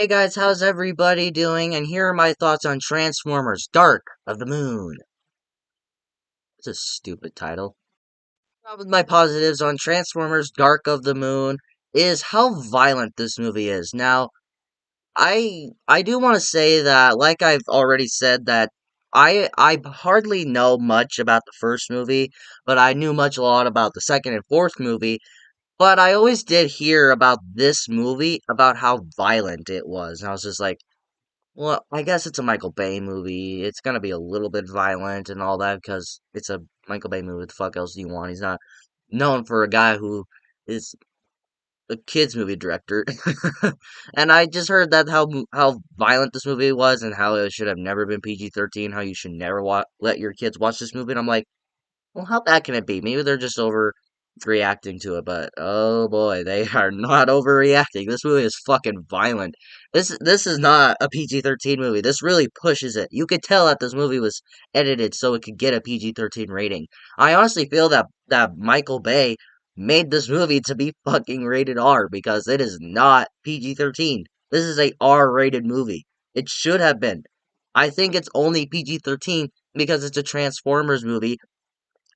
Hey guys, how's everybody doing? And here are my thoughts on Transformers Dark of the Moon. It's a stupid title. With my positives on Transformers Dark of the Moon is how violent this movie is. Now, I do want to say that, like I've already said, that I hardly know much about the first movie, but I knew much a lot about the second and fourth movie. But I always did hear about this movie, about how violent it was. And I was just like, well, I guess it's a Michael Bay movie. It's gonna be a little bit violent and all that because it's a Michael Bay movie. What the fuck else do you want? He's not known for a guy who is a kids movie director. And I just heard that how violent this movie was and how it should have never been PG-13. How you should never let your kids watch this movie. And I'm like, well, how bad can it be? Maybe they're just overreacting to it, but oh boy, they are not overreacting. This movie is fucking violent. This is not a PG-13 movie. This really pushes it. You could tell that this movie was edited so it could get a PG-13 rating. I honestly feel that Michael Bay made this movie to be fucking rated R because it is not PG-13. This is a R-rated movie. It should have been. I think it's only PG-13 because it's a Transformers movie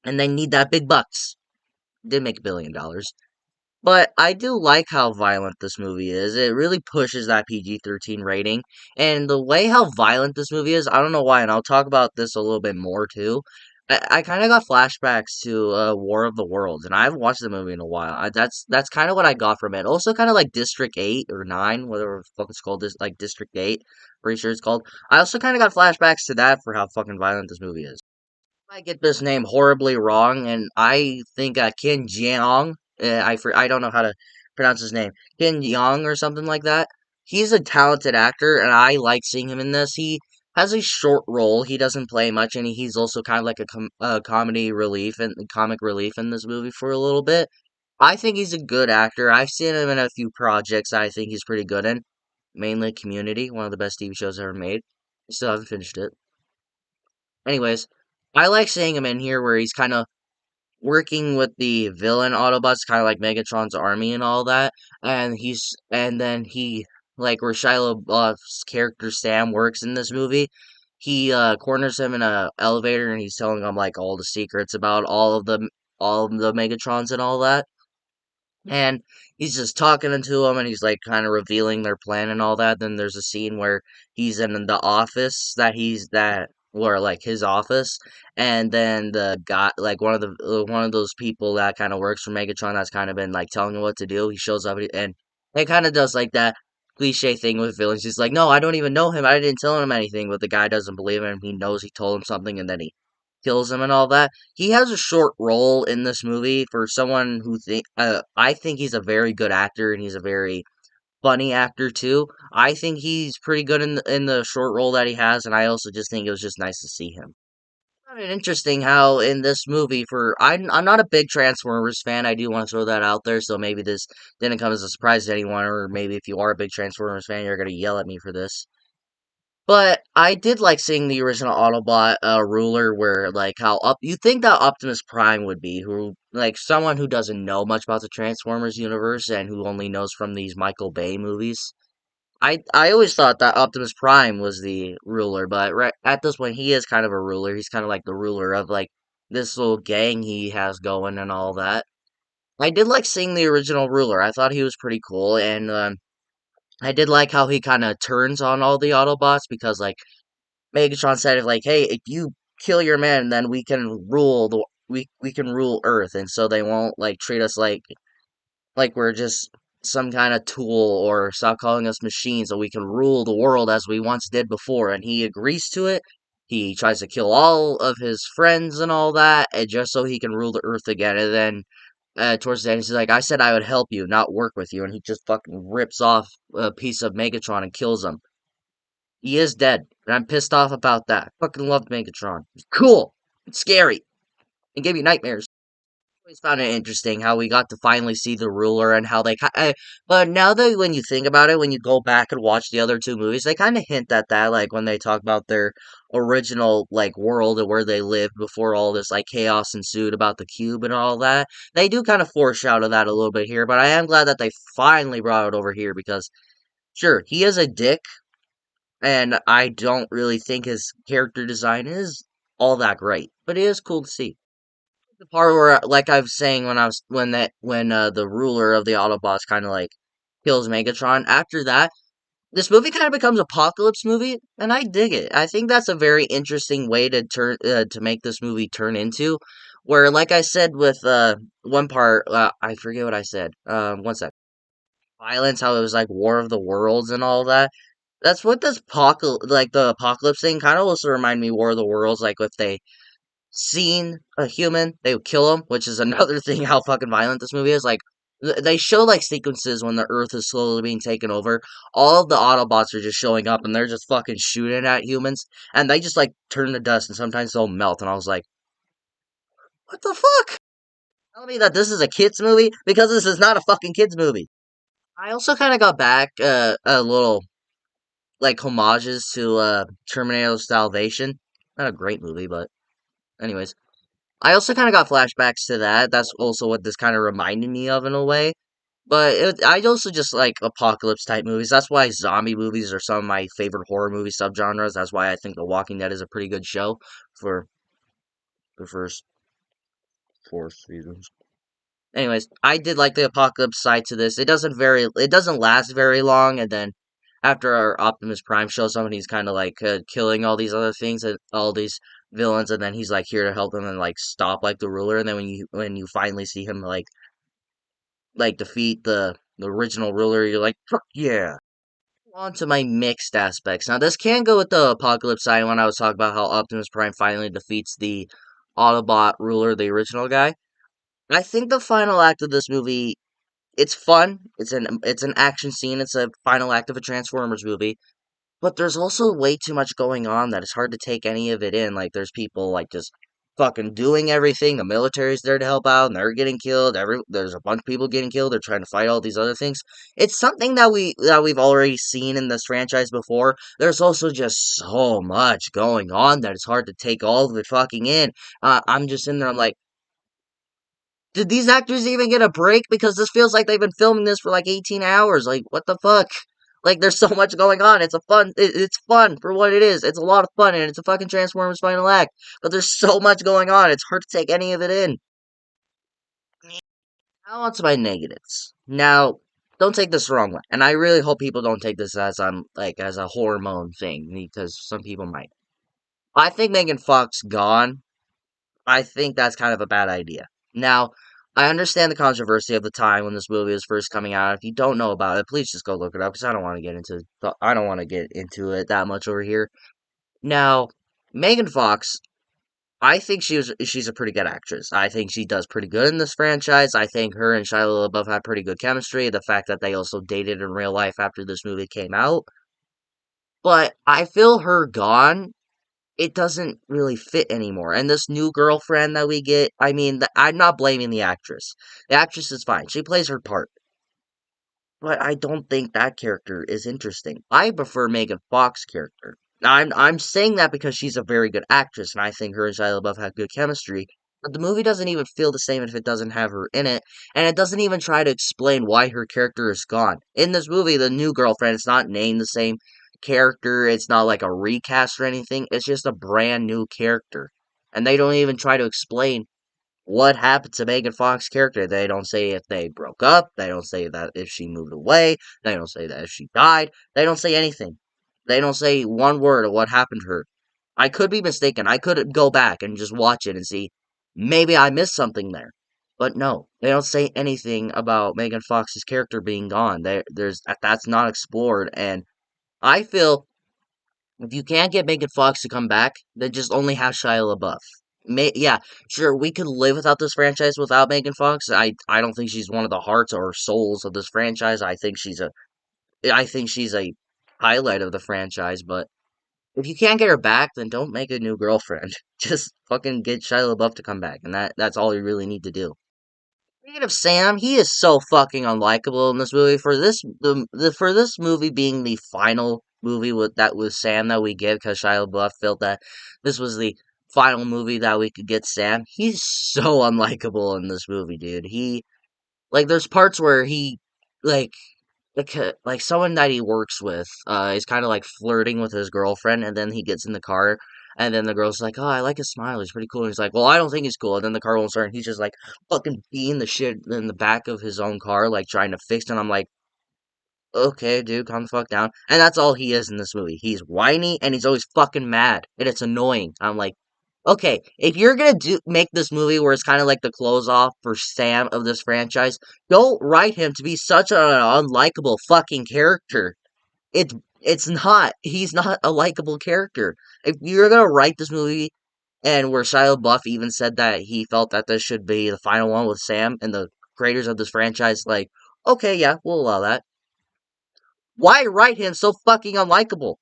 and they need that big bucks. Did make $1 billion. But I do like how violent this movie is. It really pushes that PG-13 rating. And the way how violent this movie is, I don't know why, and I'll talk about this a little bit more too. I kind of got flashbacks to War of the Worlds, and I haven't watched the movie in a while. That's kind of what I got from it. Also, kind of like District 8 or 9, whatever the fuck it's called, this like District 8. Pretty sure it's called. I also kind of got flashbacks to that for how fucking violent this movie is. I get this name horribly wrong, and I think Kim Jeong. I don't know how to pronounce his name. Kim Jeong or something like that. He's a talented actor, and I like seeing him in this. He has a short role. He doesn't play much, and he's also kind of like a comedy relief and comic relief in this movie for a little bit. I think he's a good actor. I've seen him in a few projects I think he's pretty good in. Mainly Community, one of the best TV shows ever made. Still haven't finished it. Anyways, I like seeing him in here where he's kind of working with the villain Autobots, kind of like Megatron's army and all that. And then he, like where Shia LaBeouf's character Sam works in this movie, he corners him in a elevator and he's telling him like all the secrets about all of the Megatrons and all that. And he's just talking to him and he's like kind of revealing their plan and all that. Then there's a scene where he's in the office where like his office, and then the guy, like one of those people that kind of works for Megatron that's kind of been like telling him what to do, he shows up and it kind of does like that cliche thing with villains. He's like, no, I don't even know him. I didn't tell him anything, but the guy doesn't believe him. He knows he told him something, and then he kills him and all that. He has a short role in this movie for someone who I think he's a very good actor and he's a very funny actor too. I think he's pretty good in the short role that he has, and I also just think it was just nice to see him. Found it interesting how in this movie I'm not a big Transformers fan. I do want to throw that out there, so maybe this didn't come as a surprise to anyone, or maybe if you are a big Transformers fan, you're gonna yell at me for this. But I did like seeing the original Autobot ruler where like how up you think that Optimus Prime would be, who like someone who doesn't know much about the Transformers universe and who only knows from these Michael Bay movies. I always thought that Optimus Prime was the ruler, but right at this point he is kind of a ruler. He's kind of like the ruler of like this little gang he has going and all that. I did like seeing the original ruler. I thought he was pretty cool, and I did like how he kind of turns on all the Autobots because like Megatron said, like, hey, if you kill your men, then we can rule Earth, and so they won't like treat us like we're just some kind of tool or stop calling us machines, so we can rule the world as we once did before. And he agrees to it. He tries to kill all of his friends and all that, and just so he can rule the Earth again. And then towards the end, he's like, "I said I would help you, not work with you," and he just fucking rips off a piece of Megatron and kills him. He is dead, and I'm pissed off about that. Fucking loved Megatron. It's cool. It's scary. It gave me nightmares. Always found it interesting how we got to finally see the ruler and how but now that when you think about it, when you go back and watch the other two movies, they kind of hint at that, like when they talk about their original like world and where they lived before all this like chaos ensued about the cube and all that. They do kind of foreshadow that a little bit here, but I am glad that they finally brought it over here because Sure, he is a dick, and I don't really think his character design is all that great, but it is cool to see. The part where, like I was saying when I was when the ruler of the Autobots kind of like kills Megatron. After that, this movie kind of becomes apocalypse movie, and I dig it. I think that's a very interesting way to make this movie turn into. Where, like I said, with one part, I forget what I said. One sec. Violence, how it was like War of the Worlds and all that. That's what this like the apocalypse thing kind of also remind me War of the Worlds. Like if they seen a human, they would kill him, which is another thing how fucking violent this movie is. Like, they show, like, sequences when the Earth is slowly being taken over. All of the Autobots are just showing up, and they're just fucking shooting at humans, and they just, like, turn to dust, and sometimes they'll melt, and I was like, what the fuck? Tell me that this is a kid's movie? Because this is not a fucking kid's movie. I also kind of got back, a little, like, homages to, Terminator Salvation. Not a great movie, but anyways. I also kind of got flashbacks to that. That's also what this kind of reminded me of in a way. But I also just like apocalypse type movies. That's why zombie movies are some of my favorite horror movie subgenres. That's why I think The Walking Dead is a pretty good show for the first four seasons. Anyways, I did like the apocalypse side to this. It doesn't last very long, and then after our Optimus Prime shows up, and he's kind of like killing all these other things and all these villains, and then he's like here to help them and like stop like the ruler. And then when you finally see him like defeat the original ruler, you're like, fuck yeah. On to my mixed aspects. Now this can go with the apocalypse side when I was talking about how Optimus Prime finally defeats the Autobot ruler, the original guy. I think the final act of this movie, it's fun. It's an action scene. It's a final act of a Transformers movie. But there's also way too much going on that it's hard to take any of it in. Like there's people like just fucking doing everything. The military's there to help out, and they're getting killed. There's a bunch of people getting killed. They're trying to fight all these other things. It's something that we've already seen in this franchise before. There's also just so much going on that it's hard to take all of it fucking in. I'm just in there. I'm like, did these actors even get a break? Because this feels like they've been filming this for like 18 hours. Like, what the fuck? Like, there's so much going on. It's fun for what it is. It's a lot of fun, and it's a fucking Transformers final act. But there's so much going on. It's hard to take any of it in. Now on to my negatives. Now, don't take this the wrong way, and I really hope people don't take this as like as a hormone thing because some people might. I think Megan Fox gone. I think that's kind of a bad idea. Now, I understand the controversy of the time when this movie was first coming out. If you don't know about it, please just go look it up because I don't want to get into it that much over here. Now, Megan Fox, I think she's a pretty good actress. I think she does pretty good in this franchise. I think her and Shia LaBeouf had pretty good chemistry. The fact that they also dated in real life after this movie came out, but I feel her gone it doesn't really fit anymore. And this new girlfriend that we get, I mean, I'm not blaming the actress. The actress is fine. She plays her part. But I don't think that character is interesting. I prefer Megan Fox's character. Now, I'm saying that because she's a very good actress, and I think her and Shia LaBeouf have good chemistry. But the movie doesn't even feel the same if it doesn't have her in it, and it doesn't even try to explain why her character is gone. In this movie, the new girlfriend is not named the same character. It's not like a recast or anything. It's just a brand new character, and they don't even try to explain what happened to Megan Fox's character. They don't say if they broke up. They don't say that if she moved away. They don't say that if she died. They don't say anything. They don't say one word of what happened to her. I could be mistaken. I could go back and just watch it and see maybe I missed something there. But no, they don't say anything about Megan Fox's character being gone. That's not explored, and I feel if you can't get Megan Fox to come back, then just only have Shia LaBeouf. Yeah, sure, we could live without this franchise without Megan Fox. I don't think she's one of the hearts or souls of this franchise. I think she's a highlight of the franchise. But if you can't get her back, then don't make a new girlfriend. Just fucking get Shia LaBeouf to come back, and that's all you really need to do. Speaking of Sam, he is so fucking unlikable in this movie. For this movie being the final movie with Sam that we get, because Shia LaBeouf felt that this was the final movie that we could get Sam. He's so unlikable in this movie, dude. There's parts where he like like someone that he works with is kind of like flirting with his girlfriend, and then he gets in the car, and then the girl's like, "Oh, I like his smile. He's pretty cool." And he's like, "Well, I don't think he's cool." And then the car won't start, and he's just like fucking beating the shit in the back of his own car, like trying to fix it. And I'm like, okay, dude, calm the fuck down. And that's all he is in this movie. He's whiny and he's always fucking mad, and it's annoying. I'm like, okay, if you're gonna make this movie where it's kind of like the close off for Sam of this franchise, don't write him to be such an unlikable fucking character. It's it's not. He's not a likable character. If you're gonna write this movie, and where Shia LaBeouf even said that he felt that this should be the final one with Sam and the creators of this franchise, like, okay, yeah, we'll allow that. Why write him so fucking unlikable?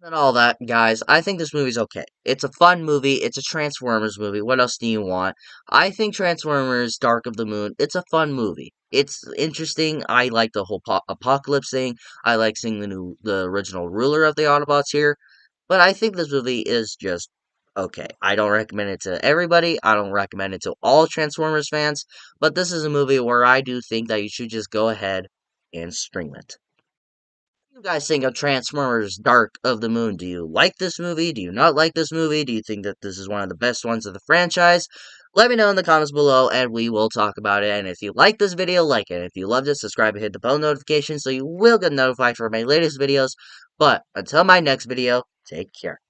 And all that, guys, I think this movie's okay. It's a fun movie. It's a Transformers movie. What else do you want? I think Transformers Dark of the Moon, it's a fun movie. It's interesting. I like the whole apocalypse thing. I like seeing the original ruler of the Autobots here. But I think this movie is just okay. I don't recommend it to everybody. I don't recommend it to all Transformers fans. But this is a movie where I do think that you should just go ahead and stream it. You guys think of Transformers Dark of the Moon? Do you like this movie? Do you not like this movie? Do you think that this is one of the best ones of the franchise? Let me know in the comments below and we will talk about it. And if you like this video, like it. If you loved it, subscribe and hit the bell notification so you will get notified for my latest videos. But until my next video, take care.